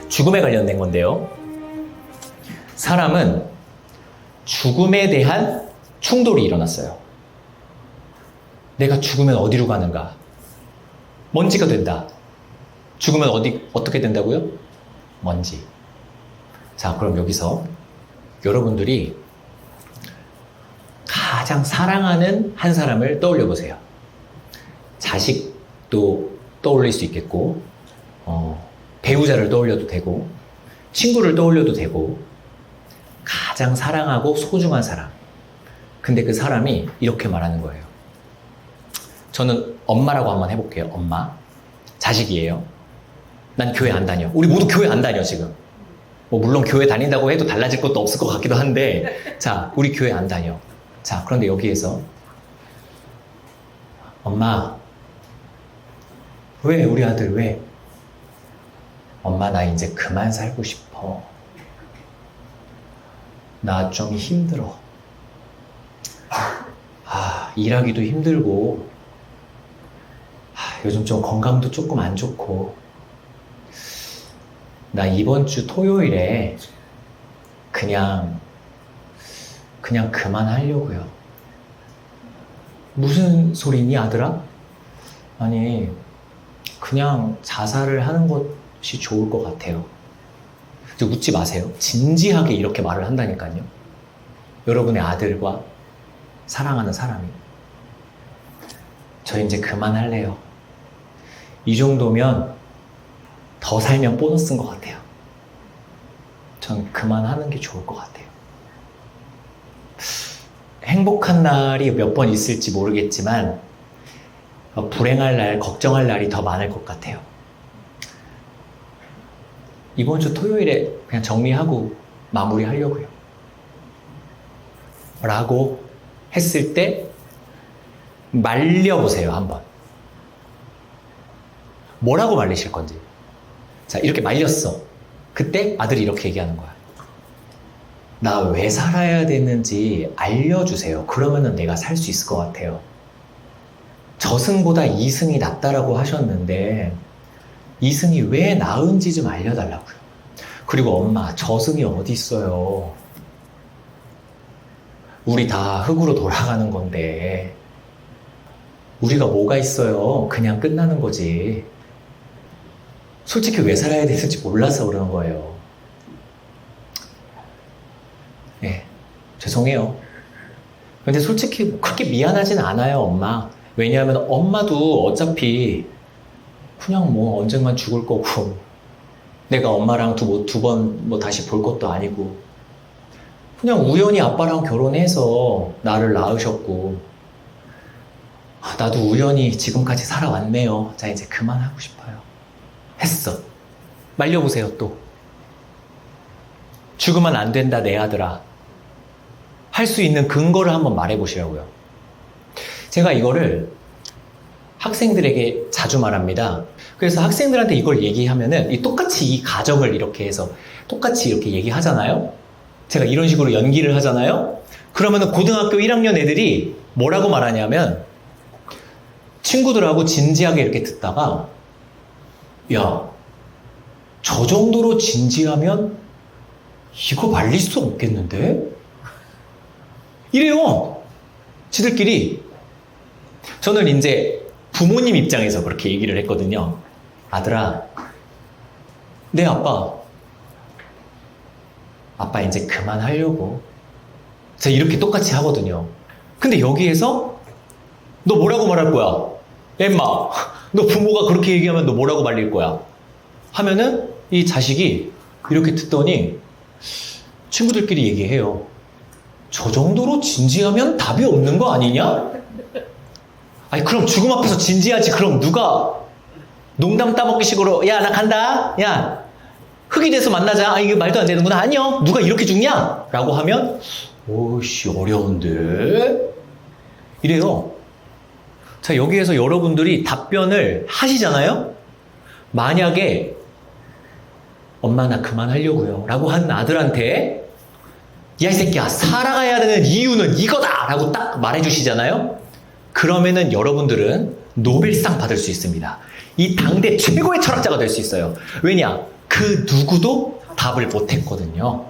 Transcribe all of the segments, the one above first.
죽음에 관련된 건데요. 사람은 죽음에 대한 충돌이 일어났어요. 내가 죽으면 어디로 가는가? 먼지가 된다. 죽으면 어떻게 된다고요? 먼지. 자, 그럼 여기서 여러분들이 가장 사랑하는 한 사람을 떠올려 보세요. 자식도 떠올릴 수 있겠고, 배우자를 떠올려도 되고, 친구를 떠올려도 되고, 가장 사랑하고 소중한 사람. 근데 그 사람이 이렇게 말하는 거예요. 저는 엄마라고 한번 해볼게요. 엄마. 자식이에요. 난 교회 안 다녀. 우리 모두 교회 안 다녀, 지금. 뭐 물론 교회 다닌다고 해도 달라질 것도 없을 것 같기도 한데, 자, 우리 교회 안 다녀. 자, 그런데 여기에서 엄마, 왜 우리 아들 왜? 엄마, 나 이제 그만 살고 싶어. 나 좀 힘들어. 일하기도 힘들고, 요즘 좀 건강도 조금 안 좋고, 나 이번 주 토요일에 그냥 그만하려고요. 무슨 소리니, 아들아? 아니, 그냥 자살을 하는 것이 좋을 것 같아요. 웃지 마세요. 진지하게 이렇게 말을 한다니까요. 여러분의 아들과 사랑하는 사람이. 저 이제 그만할래요. 이 정도면 더 살면 보너스인 것 같아요. 전 그만하는 게 좋을 것 같아요. 행복한 날이 몇 번 있을지 모르겠지만 불행할 날, 걱정할 날이 더 많을 것 같아요. 이번 주 토요일에 그냥 정리하고 마무리하려고요. 라고 했을 때 말려보세요, 한번. 뭐라고 말리실 건지. 자, 이렇게 말렸어. 그때 아들이 이렇게 얘기하는 거야. 나 왜 살아야 되는지 알려주세요. 그러면은 내가 살 수 있을 것 같아요. 저승보다 이승이 낫다라고 하셨는데 이승이 왜 나은지 좀 알려달라고요. 그리고 엄마, 저승이 어디 있어요? 우리 다 흙으로 돌아가는 건데 우리가 뭐가 있어요? 그냥 끝나는 거지. 솔직히 왜 살아야 되는지 몰라서 그러는 거예요. 예, 죄송해요. 근데 솔직히 그렇게 미안하진 않아요, 엄마. 왜냐하면 엄마도 어차피 그냥 뭐 언젠간 죽을 거고 내가 엄마랑 두 번 뭐 다시 볼 것도 아니고 그냥 우연히 아빠랑 결혼해서 나를 낳으셨고 나도 우연히 지금까지 살아왔네요. 자, 이제 그만하고 싶어요. 했어. 말려보세요, 또. 죽으면 안 된다, 내 아들아. 할 수 있는 근거를 한번 말해보시라고요. 제가 이거를 학생들에게 자주 말합니다. 그래서 학생들한테 이걸 얘기하면은 똑같이 이 가정을 이렇게 해서 똑같이 이렇게 얘기하잖아요. 제가 이런 식으로 연기를 하잖아요. 그러면은 고등학교 1학년 애들이 뭐라고 말하냐면 친구들하고 진지하게 이렇게 듣다가 야, 저 정도로 진지하면 이거 말릴 수 없겠는데? 이래요. 지들끼리. 저는 이제 부모님 입장에서 그렇게 얘기를 했거든요. 아들아, 네 아빠 이제 그만하려고. 제가 이렇게 똑같이 하거든요. 근데 여기에서 너 뭐라고 말할 거야? 엠마, 너 부모가 그렇게 얘기하면 너 뭐라고 말릴 거야? 하면은 이 자식이 이렇게 듣더니 친구들끼리 얘기해요. 저 정도로 진지하면 답이 없는 거 아니냐? 아니, 그럼 죽음 앞에서 진지하지. 그럼 누가 농담 따먹기식으로 야, 나 간다. 야, 흙이 돼서 만나자. 아, 이게 말도 안 되는구나. 아니요. 누가 이렇게 죽냐? 라고 하면 오씨, 어려운데? 이래요. 자, 여기에서 여러분들이 답변을 하시잖아요? 만약에 엄마, 나 그만하려고요. 라고 한 아들한테 야, 이 새끼야, 살아가야 되는 이유는 이거다! 라고 딱 말해주시잖아요? 그러면은 여러분들은 노벨상 받을 수 있습니다. 이 당대 최고의 철학자가 될 수 있어요. 왜냐? 그 그 누구도 답을 못했거든요.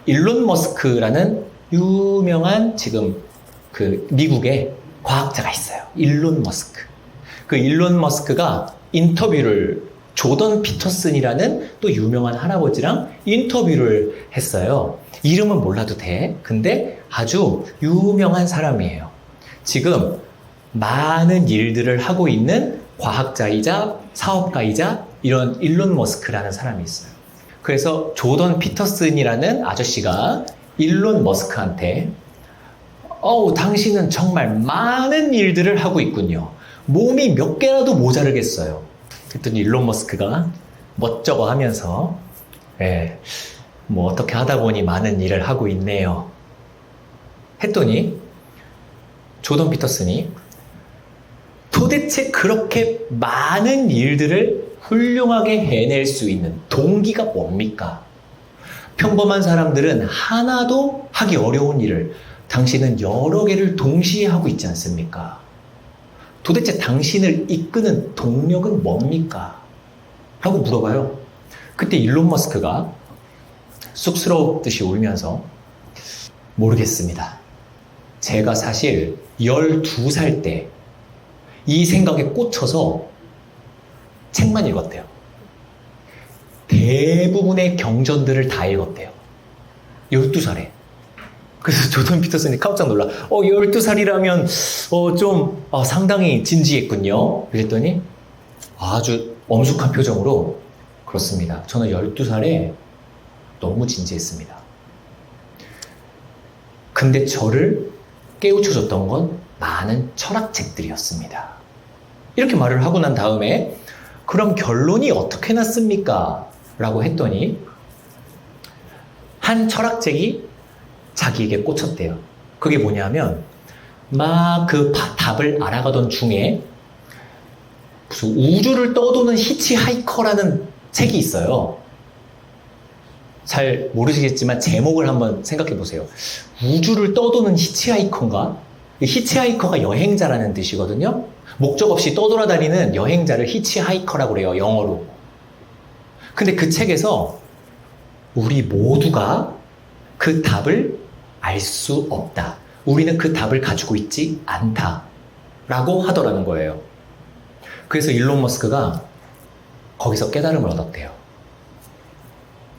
일론 머스크라는 유명한 지금 그 미국의 과학자가 있어요. 일론 머스크. 그 일론 머스크가 인터뷰를 조던 피터슨이라는 또 유명한 할아버지랑 인터뷰를 했어요. 이름은 몰라도 돼. 근데 아주 유명한 사람이에요. 지금 많은 일들을 하고 있는 과학자이자 사업가이자 이런 일론 머스크라는 사람이 있어요. 그래서 조던 피터슨이라는 아저씨가 일론 머스크한테 당신은 정말 많은 일들을 하고 있군요. 몸이 몇 개라도 모자르겠어요. 그랬더니 일론 머스크가 멋쩍어 하면서 뭐 어떻게 하다 보니 많은 일을 하고 있네요. 했더니 조던 피터슨이 도대체 그렇게 많은 일들을 훌륭하게 해낼 수 있는 동기가 뭡니까? 평범한 사람들은 하나도 하기 어려운 일을 당신은 여러 개를 동시에 하고 있지 않습니까? 도대체 당신을 이끄는 동력은 뭡니까? 라고 물어봐요. 그때 일론 머스크가 쑥스러웠듯이 울면서 모르겠습니다. 제가 사실 12살 때 이 생각에 꽂혀서 책만 읽었대요. 대부분의 경전들을 다 읽었대요. 12살에. 그래서 조던 피터슨이 깜짝 놀라. 12살이라면 좀 상당히 진지했군요. 그랬더니 아주 엄숙한 표정으로 그렇습니다. 저는 12살에 너무 진지했습니다. 근데 저를 깨우쳐줬던 건 많은 철학책들이었습니다. 이렇게 말을 하고 난 다음에 그럼 결론이 어떻게 났습니까? 라고 했더니 한 철학책이 자기에게 꽂혔대요. 그게 뭐냐면 막 그 답을 알아가던 중에 무슨 우주를 떠도는 히치하이커라는 책이 있어요. 잘 모르시겠지만 제목을 한번 생각해 보세요. 우주를 떠도는 히치하이커인가? 히치하이커가 여행자라는 뜻이거든요. 목적 없이 떠돌아다니는 여행자를 히치하이커라고 그래요, 영어로. 근데 그 책에서 우리 모두가 그 답을 알 수 없다. 우리는 그 답을 가지고 있지 않다. 라고 하더라는 거예요. 그래서 일론 머스크가 거기서 깨달음을 얻었대요.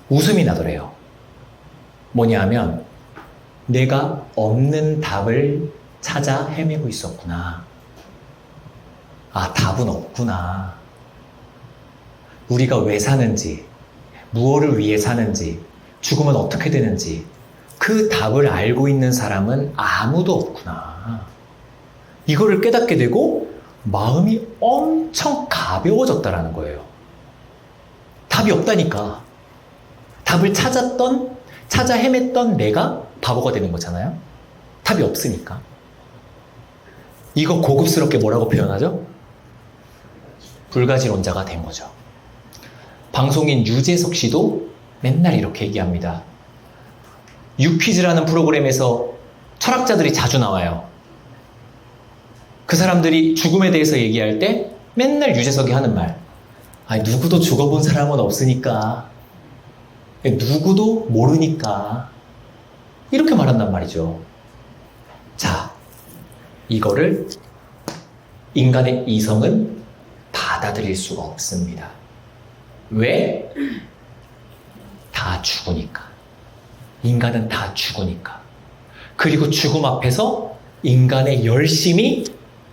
웃음이 나더래요. 뭐냐 하면 내가 없는 답을 찾아 헤매고 있었구나. 답은 없구나. 우리가 왜 사는지, 무엇을 위해 사는지, 죽으면 어떻게 되는지 그 답을 알고 있는 사람은 아무도 없구나. 이거를 깨닫게 되고 마음이 엄청 가벼워졌다라는 거예요. 답이 없다니까. 답을 찾아 헤맸던 내가 바보가 되는 거잖아요. 답이 없으니까. 이거 고급스럽게 뭐라고 표현하죠? 불가지론자가 된 거죠. 방송인 유재석 씨도 맨날 이렇게 얘기합니다. 유퀴즈라는 프로그램에서 철학자들이 자주 나와요. 그 사람들이 죽음에 대해서 얘기할 때 맨날 유재석이 하는 말. 누구도 죽어본 사람은 없으니까. 누구도 모르니까. 이렇게 말한단 말이죠. 자, 이거를 인간의 이성은 받아들일 수가 없습니다. 왜? 다 죽으니까. 인간은 다 죽으니까. 그리고 죽음 앞에서 인간의 열심이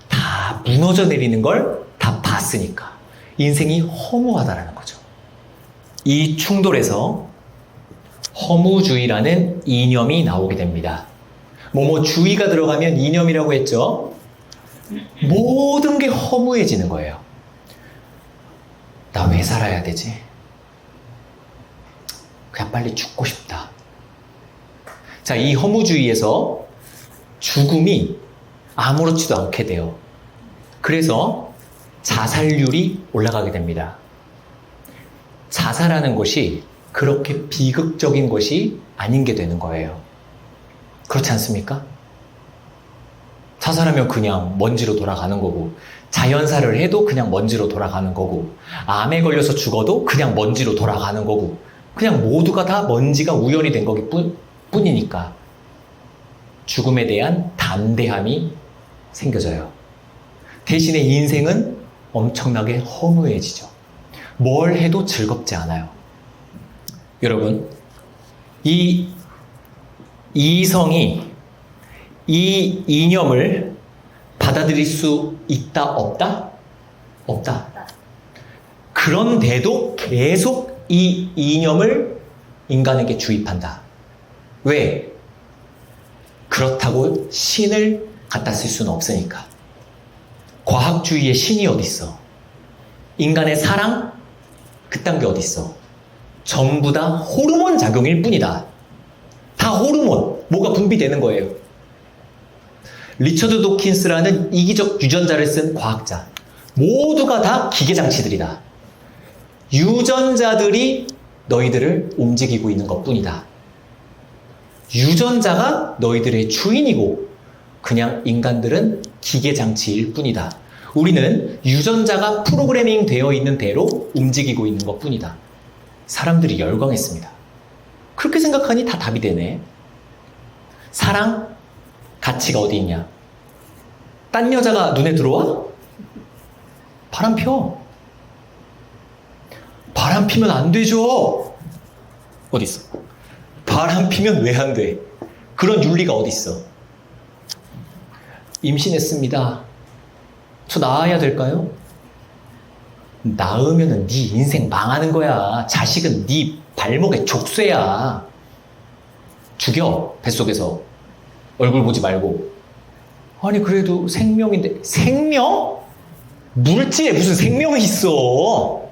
다 무너져 내리는 걸 다 봤으니까. 인생이 허무하다라는 거죠. 이 충돌에서 허무주의라는 이념이 나오게 됩니다. 주의가 들어가면 이념이라고 했죠. 모든 게 허무해지는 거예요. 나 왜 살아야 되지? 그냥 빨리 죽고 싶다. 자, 이 허무주의에서 죽음이 아무렇지도 않게 돼요. 그래서 자살률이 올라가게 됩니다. 자살하는 것이 그렇게 비극적인 것이 아닌 게 되는 거예요. 그렇지 않습니까? 자살하면 그냥 먼지로 돌아가는 거고, 자연사를 해도 그냥 먼지로 돌아가는 거고, 암에 걸려서 죽어도 그냥 먼지로 돌아가는 거고, 그냥 모두가 다 먼지가 우연이 된 거기 뿐이니까 죽음에 대한 담대함이 생겨져요. 대신에 인생은 엄청나게 허무해지죠. 뭘 해도 즐겁지 않아요. 여러분, 이 이성이 이 이념을 받아들일 수 있다, 없다? 없다. 그런데도 계속 이 이념을 인간에게 주입한다. 왜? 그렇다고 신을 갖다 쓸 수는 없으니까. 과학주의의 신이 어디 있어? 인간의 사랑? 그딴 게 어디 있어? 전부 다 호르몬 작용일 뿐이다. 다 호르몬, 뭐가 분비되는 거예요. 리처드 도킨스라는 이기적 유전자를 쓴 과학자, 모두가 다 기계장치들이다. 유전자들이 너희들을 움직이고 있는 것뿐이다. 유전자가 너희들의 주인이고 그냥 인간들은 기계장치일 뿐이다. 우리는 유전자가 프로그래밍 되어 있는 대로 움직이고 있는 것뿐이다. 사람들이 열광했습니다. 그렇게 생각하니 다 답이 되네. 사랑, 가치가 어디 있냐? 딴 여자가 눈에 들어와? 바람 펴. 바람 피면 안 되죠. 어디 있어? 바람 피면 왜 안 돼? 그런 윤리가 어디 있어? 임신했습니다. 저 낳아야 될까요? 낳으면은 네 인생 망하는 거야. 자식은 네 발목에 족쇄야. 죽여, 뱃속에서. 얼굴 보지 말고. 아니 그래도 생명인데. 생명? 물질에 무슨 생명이 있어.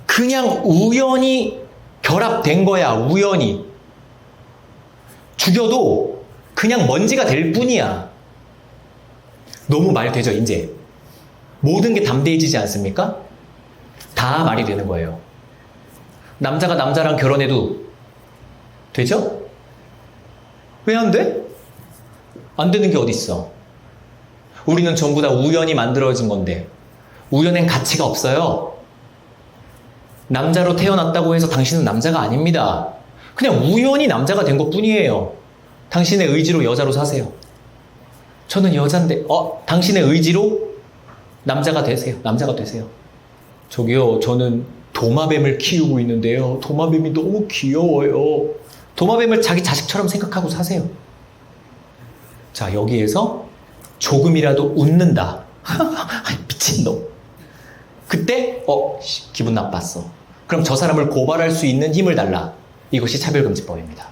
그냥 우연히 결합된 거야. 우연히. 죽여도 그냥 먼지가 될 뿐이야. 너무 말 되죠, 이제? 모든 게 담대해지지 않습니까? 다 말이 되는 거예요. 남자가 남자랑 결혼해도 되죠? 왜 안 돼? 안 되는 게 어디 있어? 우리는 전부 다 우연히 만들어진 건데 우연엔 가치가 없어요. 남자로 태어났다고 해서 당신은 남자가 아닙니다. 그냥 우연히 남자가 된 것뿐이에요. 당신의 의지로 여자로 사세요. 저는 여잔데, 당신의 의지로 남자가 되세요. 남자가 되세요. 저기요, 저는 도마뱀을 키우고 있는데요. 도마뱀이 너무 귀여워요. 도마뱀을 자기 자식처럼 생각하고 사세요. 자, 여기에서 조금이라도 웃는다. 미친놈. 그때, 기분 나빴어. 그럼 저 사람을 고발할 수 있는 힘을 달라. 이것이 차별금지법입니다.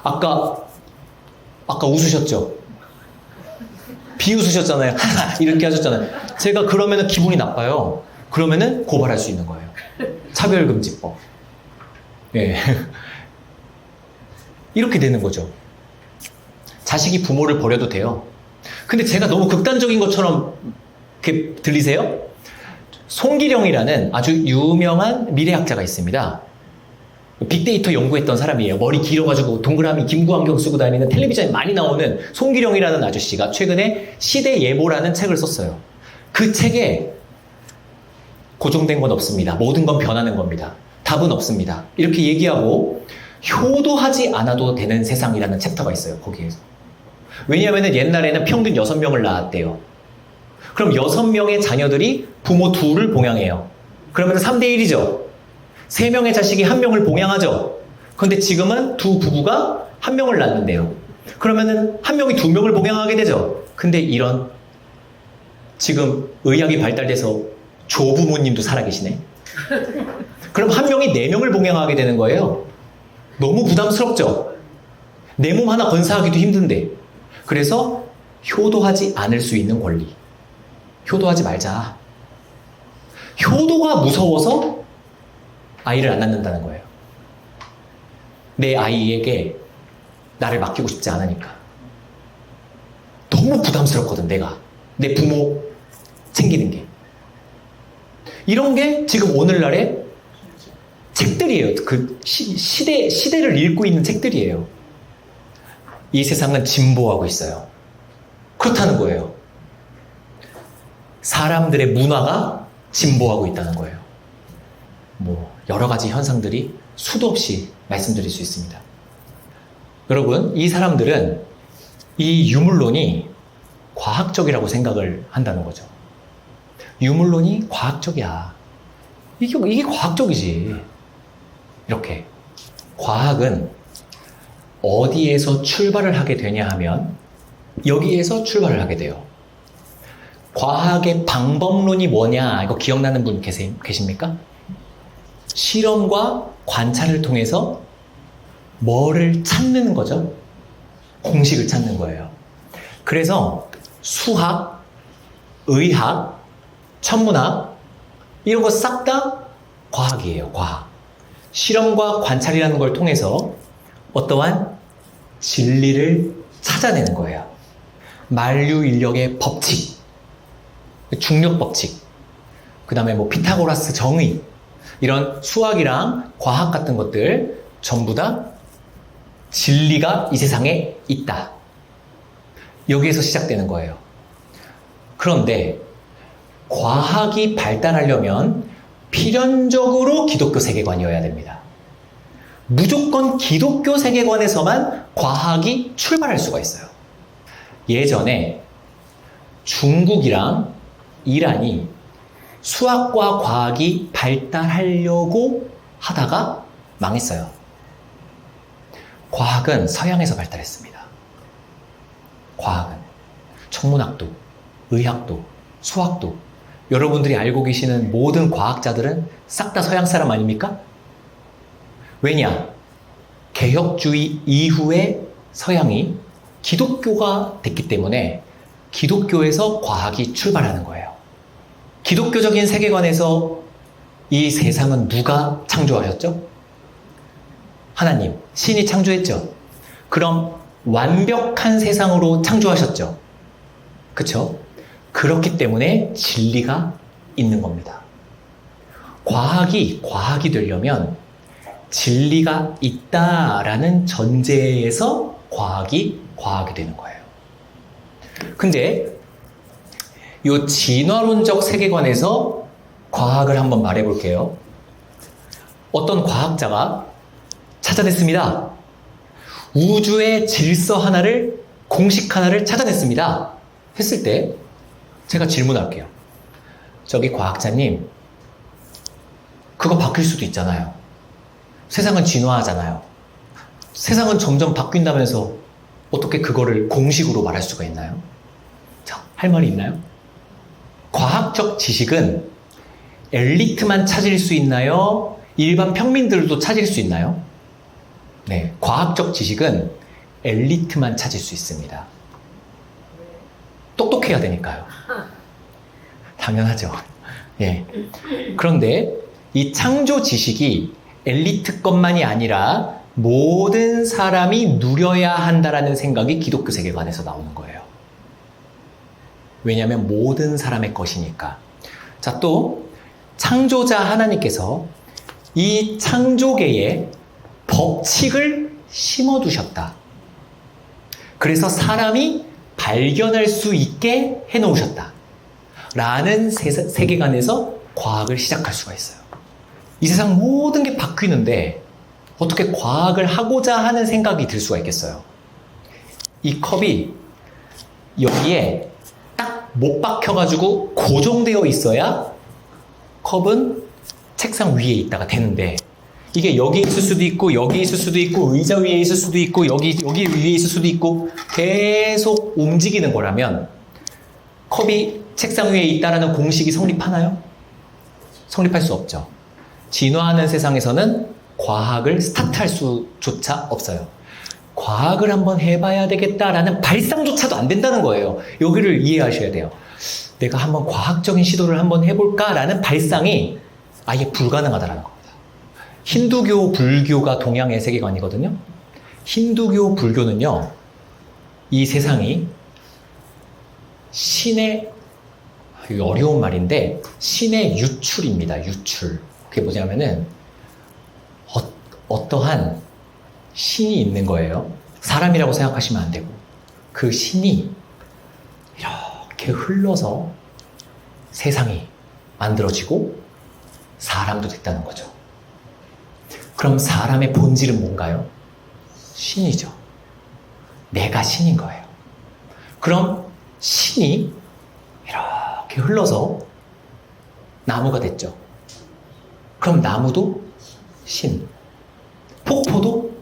아까 웃으셨죠? 비웃으셨잖아요. 이렇게 하셨잖아요. 제가 그러면은 기분이 나빠요. 그러면은 고발할 수 있는 거예요. 차별금지법. 예. 이렇게 되는 거죠. 자식이 부모를 버려도 돼요. 근데 제가 너무 극단적인 것처럼 이렇게 들리세요? 송기령이라는 아주 유명한 미래학자가 있습니다. 빅데이터 연구했던 사람이에요. 머리 길어가지고 동그라미 김구 안경 쓰고 다니는 텔레비전에 많이 나오는 송기령이라는 아저씨가 최근에 시대예보라는 책을 썼어요. 그 책에 고정된 건 없습니다. 모든 건 변하는 겁니다. 답은 없습니다. 이렇게 얘기하고 효도하지 않아도 되는 세상이라는 챕터가 있어요. 거기에서. 왜냐하면 옛날에는 평균 6명을 낳았대요. 그럼 6명의 자녀들이 부모 둘을 봉양해요. 그러면 3대1이죠. 3명의 자식이 1명을 봉양하죠. 그런데 지금은 두 부부가 1명을 낳는데요. 그러면은 1명이 2명을 봉양하게 되죠. 근데 이런 지금 의학이 발달돼서 조부모님도 살아계시네. 그럼 1명이 4명을 봉양하게 되는 거예요. 너무 부담스럽죠. 내 몸 하나 건사하기도 힘든데. 그래서 효도하지 않을 수 있는 권리. 효도하지 말자. 효도가 무서워서 아이를 안 낳는다는 거예요. 내 아이에게 나를 맡기고 싶지 않으니까. 너무 부담스럽거든, 내가. 내 부모 챙기는 게. 이런 게 지금 오늘날의 책들이에요. 그 시대를 읽고 있는 책들이에요. 이 세상은 진보하고 있어요. 그렇다는 거예요. 사람들의 문화가 진보하고 있다는 거예요. 뭐 여러 가지 현상들이 수도 없이 말씀드릴 수 있습니다. 여러분, 이 사람들은 이 유물론이 과학적이라고 생각을 한다는 거죠. 유물론이 과학적이야. 이게 과학적이지. 이렇게. 과학은 어디에서 출발을 하게 되냐 하면 여기에서 출발을 하게 돼요. 과학의 방법론이 뭐냐, 이거 기억나는 분 계십니까? 실험과 관찰을 통해서 뭐를 찾는 거죠? 공식을 찾는 거예요. 그래서 수학, 의학, 천문학 이런 거 싹 다 과학이에요. 과학. 실험과 관찰이라는 걸 통해서 어떠한 진리를 찾아내는 거예요. 만류인력의 법칙, 중력 법칙, 그 다음에 뭐 피타고라스 정의, 이런 수학이랑 과학 같은 것들 전부 다 진리가 이 세상에 있다. 여기에서 시작되는 거예요. 그런데 과학이 발달하려면 필연적으로 기독교 세계관이어야 됩니다. 무조건 기독교 세계관에서만 과학이 출발할 수가 있어요. 예전에 중국이랑 이란이 수학과 과학이 발달하려고 하다가 망했어요. 과학은 서양에서 발달했습니다. 과학은 천문학도, 의학도, 수학도, 여러분들이 알고 계시는 모든 과학자들은 싹 다 서양 사람 아닙니까? 왜냐? 개혁주의 이후에 서양이 기독교가 됐기 때문에 기독교에서 과학이 출발하는 거예요. 기독교적인 세계관에서 이 세상은 누가 창조하셨죠? 하나님, 신이 창조했죠. 그럼 완벽한 세상으로 창조하셨죠. 그쵸? 그렇기 때문에 진리가 있는 겁니다. 과학이 되려면 진리가 있다라는 전제에서 과학이 되는 거예요. 근데 이 진화론적 세계관에서 과학을 한번 말해볼게요. 어떤 과학자가 찾아냈습니다. 우주의 질서 하나를, 공식 하나를 찾아냈습니다. 했을 때 제가 질문할게요. 저기 과학자님, 그거 바뀔 수도 있잖아요. 세상은 진화하잖아요. 세상은 점점 바뀐다면서 어떻게 그거를 공식으로 말할 수가 있나요? 자, 할 말이 있나요? 과학적 지식은 엘리트만 찾을 수 있나요? 일반 평민들도 찾을 수 있나요? 네, 과학적 지식은 엘리트만 찾을 수 있습니다. 똑똑해야 되니까요. 당연하죠. 예. 그런데 이 창조 지식이 엘리트 것만이 아니라 모든 사람이 누려야 한다라는 생각이 기독교 세계관에서 나오는 거예요. 왜냐하면 모든 사람의 것이니까. 자, 또 창조자 하나님께서 이 창조계에 법칙을 심어두셨다. 그래서 사람이 발견할 수 있게 해놓으셨다. 라는 세계관에서 과학을 시작할 수가 있어요. 이 세상 모든 게 바뀌는데 어떻게 과학을 하고자 하는 생각이 들 수가 있겠어요? 이 컵이 여기에 딱 못 박혀가지고 고정되어 있어야 컵은 책상 위에 있다가 되는데, 이게 여기 있을 수도 있고 여기 있을 수도 있고 의자 위에 있을 수도 있고 여기 위에 있을 수도 있고 계속 움직이는 거라면 컵이 책상 위에 있다라는 공식이 성립하나요? 성립할 수 없죠. 진화하는 세상에서는 과학을 스타트할 수조차 없어요. 과학을 한번 해봐야 되겠다라는 발상조차도 안 된다는 거예요. 여기를 이해하셔야 돼요. 내가 한번 과학적인 시도를 한번 해볼까라는 발상이 아예 불가능하다는 겁니다. 힌두교, 불교가 동양의 세계관이거든요. 힌두교, 불교는요, 이 세상이 신의, 어려운 말인데, 신의 유출입니다. 유출. 그게 뭐냐면은, 어떠한 신이 있는 거예요. 사람이라고 생각하시면 안 되고, 그 신이 이렇게 흘러서 세상이 만들어지고 사람도 됐다는 거죠. 그럼 사람의 본질은 뭔가요? 신이죠. 내가 신인 거예요. 그럼 신이 이렇게 흘러서 나무가 됐죠. 그럼 나무도 신, 폭포도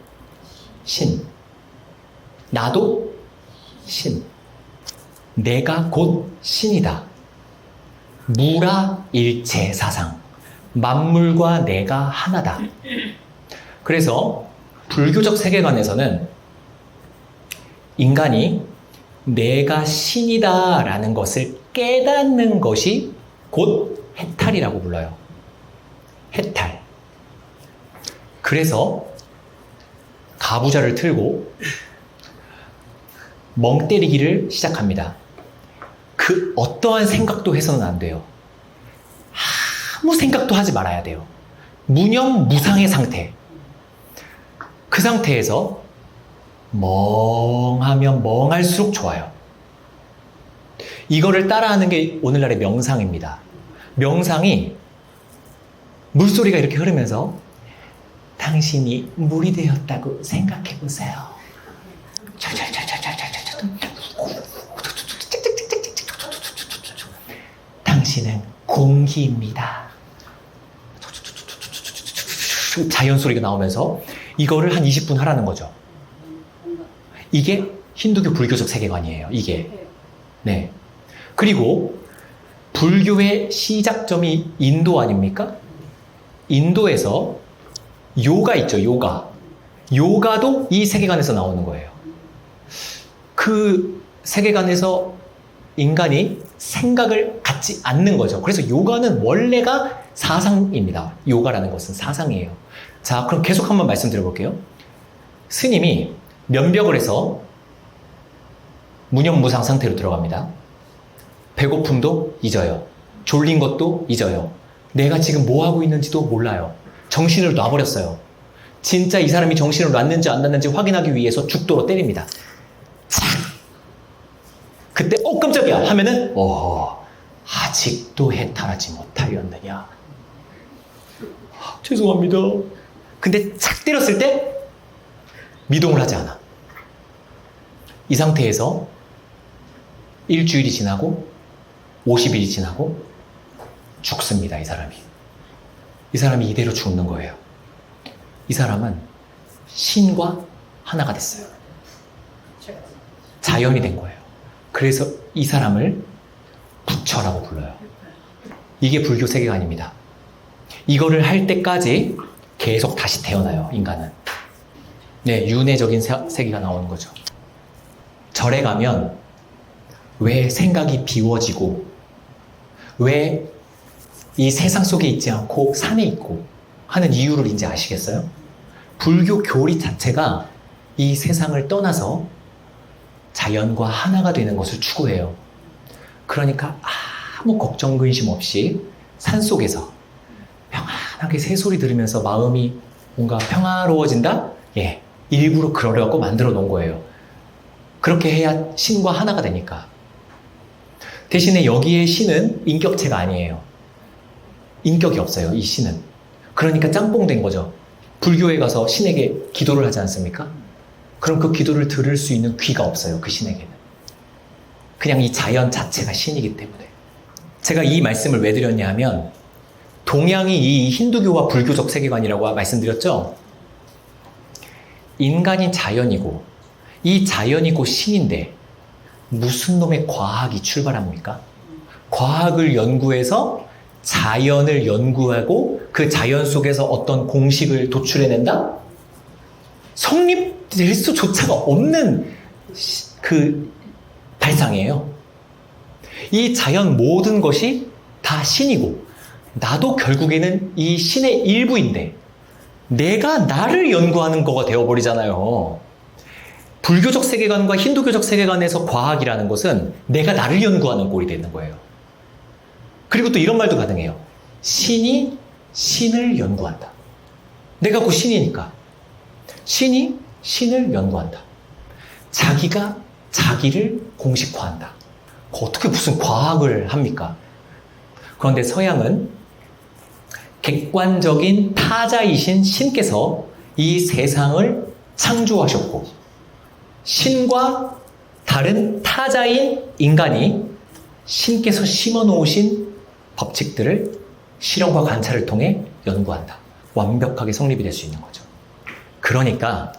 신, 나도 신. 내가 곧 신이다. 무라일체 사상. 만물과 내가 하나다. 그래서 불교적 세계관에서는 인간이 내가 신이다라는 것을 깨닫는 것이 곧 해탈이라고 불러요. 해탈. 그래서 가부좌를 틀고 멍 때리기를 시작합니다. 그 어떠한 생각도 해서는 안 돼요. 아무 생각도 하지 말아야 돼요. 무념무상의 상태. 그 상태에서 멍하면 멍할수록 좋아요. 이거를 따라하는 게 오늘날의 명상입니다. 명상이 물소리가 이렇게 흐르면서 당신이 물이 되었다고 생각해 보세요. 당신은 공기입니다. 자연 소리가 나오면서 이거를 한 20분 하라는 거죠. 이게 힌두교 불교적 세계관이에요. 이게. 네. 그리고 불교의 시작점이 인도 아닙니까? 인도에서 요가 있죠. 요가. 요가도 이 세계관에서 나오는 거예요. 그 세계관에서 인간이 생각을 갖지 않는 거죠. 그래서 요가는 원래가 사상입니다. 요가라는 것은 사상이에요. 자, 그럼 계속 한번 말씀드려 볼게요. 스님이 면벽을 해서 무념무상 상태로 들어갑니다. 배고픔도 잊어요. 졸린 것도 잊어요. 내가 지금 뭐 하고 있는지도 몰라요. 정신을 놔버렸어요. 진짜 이 사람이 정신을 놨는지 안 놨는지 확인하기 위해서 죽도록 때립니다. 착! 그때 깜짝이야 하면은 아직도 해탈하지 못하였느냐. 죄송합니다. 근데 착 때렸을 때 미동을 하지 않아. 이 상태에서 일주일이 지나고 50일이 지나고 죽습니다. 이 사람이. 이 사람이 이대로 죽는 거예요. 이 사람은 신과 하나가 됐어요. 자연이 된 거예요. 그래서 이 사람을 부처라고 불러요. 이게 불교 세계관입니다. 이거를 할 때까지 계속 다시 태어나요, 인간은. 네, 윤회적인 세계가 나오는 거죠. 절에 가면 왜 생각이 비워지고 왜 이 세상 속에 있지 않고 산에 있고 하는 이유를 이제 아시겠어요? 불교 교리 자체가 이 세상을 떠나서 자연과 하나가 되는 것을 추구해요. 그러니까 아무 걱정 근심 없이 산속에서 평안하게 새소리 들으면서 마음이 뭔가 평화로워진다? 예, 일부러 그러려고 만들어 놓은 거예요. 그렇게 해야 신과 하나가 되니까. 대신에 여기에 신은 인격체가 아니에요. 인격이 없어요, 이 신은. 그러니까 짬뽕 된 거죠. 불교에 가서 신에게 기도를 하지 않습니까? 그럼 그 기도를 들을 수 있는 귀가 없어요, 그 신에게는. 그냥 이 자연 자체가 신이기 때문에. 제가 이 말씀을 왜 드렸냐 하면 동양이 이 힌두교와 불교적 세계관이라고 말씀드렸죠? 인간이 자연이고 이 자연이 곧 신인데 무슨 놈의 과학이 출발합니까? 과학을 연구해서 자연을 연구하고 그 자연 속에서 어떤 공식을 도출해낸다? 성립될 수조차가 없는 그 발상이에요. 이 자연 모든 것이 다 신이고 나도 결국에는 이 신의 일부인데 내가 나를 연구하는 거가 되어버리잖아요. 불교적 세계관과 힌두교적 세계관에서 과학이라는 것은 내가 나를 연구하는 꼴이 되는 거예요. 그리고 또 이런 말도 가능해요. 신이 신을 연구한다. 내가 곧 신이니까. 신이 신을 연구한다. 자기가 자기를 공식화한다. 어떻게 무슨 과학을 합니까? 그런데 서양은 객관적인 타자이신 신께서 이 세상을 창조하셨고, 신과 다른 타자인 인간이 신께서 심어 놓으신 법칙들을 실험과 관찰을 통해 연구한다. 완벽하게 성립이 될 수 있는 거죠. 그러니까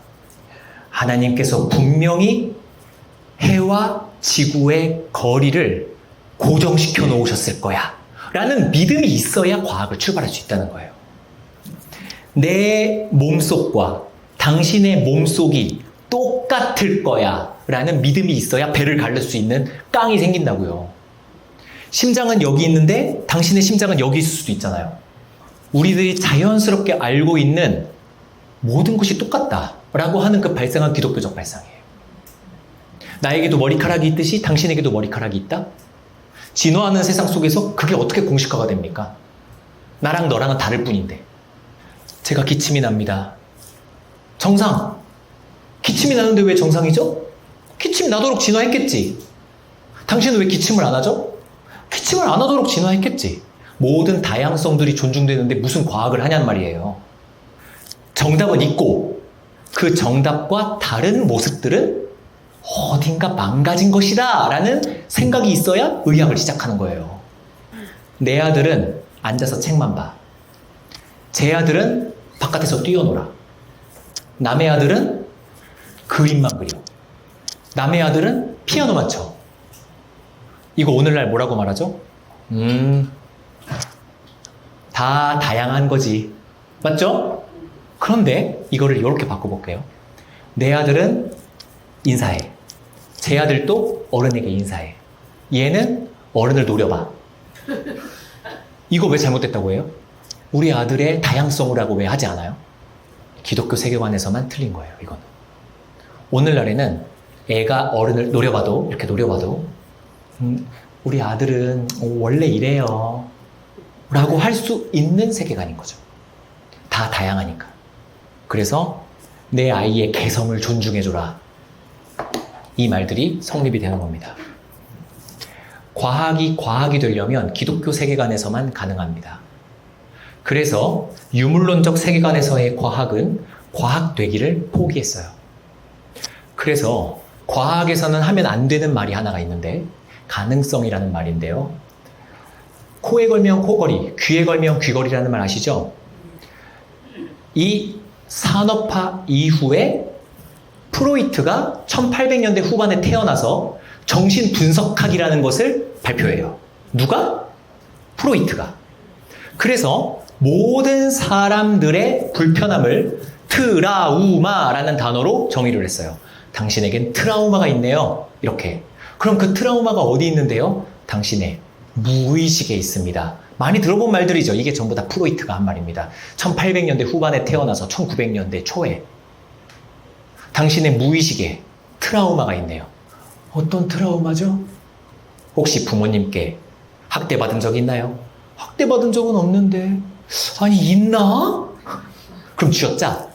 하나님께서 분명히 해와 지구의 거리를 고정시켜 놓으셨을 거야 라는 믿음이 있어야 과학을 출발할 수 있다는 거예요. 내 몸속과 당신의 몸속이 똑같을 거야 라는 믿음이 있어야 배를 가를 수 있는 깡이 생긴다고요. 심장은 여기 있는데 당신의 심장은 여기 있을 수도 있잖아요. 우리들이 자연스럽게 알고 있는 모든 것이 똑같다라고 하는 그 발상은 기독교적 발상이에요. 나에게도 머리카락이 있듯이 당신에게도 머리카락이 있다? 진화하는 세상 속에서 그게 어떻게 공식화가 됩니까? 나랑 너랑은 다를 뿐인데. 제가 기침이 납니다. 정상! 기침이 나는데 왜 정상이죠? 기침이 나도록 진화했겠지. 당신은 왜 기침을 안 하죠? 기침을 안 하도록 진화했겠지. 모든 다양성들이 존중되는데 무슨 과학을 하냔 말이에요. 정답은 있고 그 정답과 다른 모습들은 어딘가 망가진 것이다 라는 생각이 있어야 의학을 시작하는 거예요. 내 아들은 앉아서 책만 봐. 제 아들은 바깥에서 뛰어놀아. 남의 아들은 그림만 그려. 남의 아들은 피아노만 쳐. 이거 오늘날 뭐라고 말하죠? 다 다양한 거지. 맞죠? 그런데 이거를 이렇게 바꿔볼게요. 내 아들은 인사해. 제 아들도 어른에게 인사해. 얘는 어른을 노려봐. 이거 왜 잘못됐다고 해요? 우리 아들의 다양성이라고 왜 하지 않아요? 기독교 세계관에서만 틀린 거예요, 이거는. 오늘날에는 애가 어른을 노려봐도, 이렇게 노려봐도, 우리 아들은 원래 이래요. 라고 할 수 있는 세계관인 거죠. 다 다양하니까. 그래서 내 아이의 개성을 존중해줘라. 이 말들이 성립이 되는 겁니다. 과학이 되려면 기독교 세계관에서만 가능합니다. 그래서 유물론적 세계관에서의 과학은 과학되기를 포기했어요. 그래서 과학에서는 하면 안 되는 말이 하나가 있는데 가능성이라는 말인데요. 코에 걸면 코걸이, 귀에 걸면 귀걸이라는 말 아시죠? 이 산업화 이후에 프로이트가 1800년대 후반에 태어나서 정신분석학이라는 것을 발표해요. 누가? 프로이트가. 그래서 모든 사람들의 불편함을 트라우마라는 단어로 정의를 했어요. 당신에겐 트라우마가 있네요. 이렇게. 그럼 그 트라우마가 어디 있는데요? 당신의 무의식에 있습니다. 많이 들어본 말들이죠. 이게 전부 다 프로이트가 한 말입니다. 1800년대 후반에 태어나서 1900년대 초에 당신의 무의식에 트라우마가 있네요. 어떤 트라우마죠? 혹시 부모님께 학대받은 적 있나요? 학대받은 적은 없는데 아니 있나? 그럼 쥐어짜.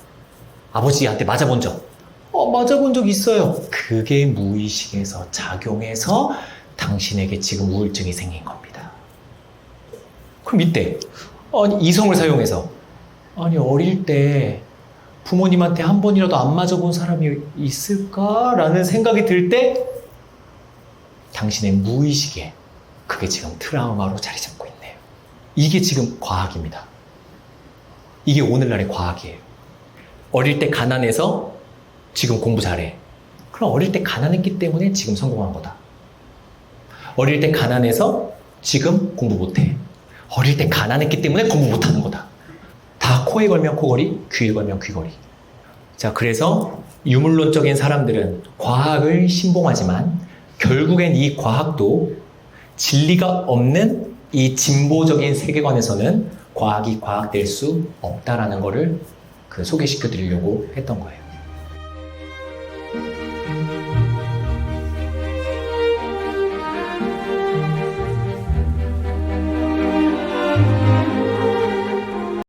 아버지한테 맞아본 적? 맞아본 적 있어요. 그게 무의식에서 작용해서 당신에게 지금 우울증이 생긴 겁니다. 그럼 이때 이성을 사용해서 어릴 때 부모님한테 한 번이라도 안 맞아본 사람이 있을까라는 생각이 들 때 당신의 무의식에 그게 지금 트라우마로 자리 잡고 있네요. 이게 지금 과학입니다. 이게 오늘날의 과학이에요. 어릴 때 가난해서 지금 공부 잘해. 그럼 어릴 때 가난했기 때문에 지금 성공한 거다. 어릴 때 가난해서 지금 공부 못해. 어릴 때 가난했기 때문에 공부 못하는 거다. 다 코에 걸면 코걸이, 귀에 걸면 귀걸이. 자, 그래서 유물론적인 사람들은 과학을 신봉하지만 결국엔 이 과학도 진리가 없는 이 진보적인 세계관에서는 과학이 과학될 수 없다라는 거를 소개시켜 드리려고 했던 거예요.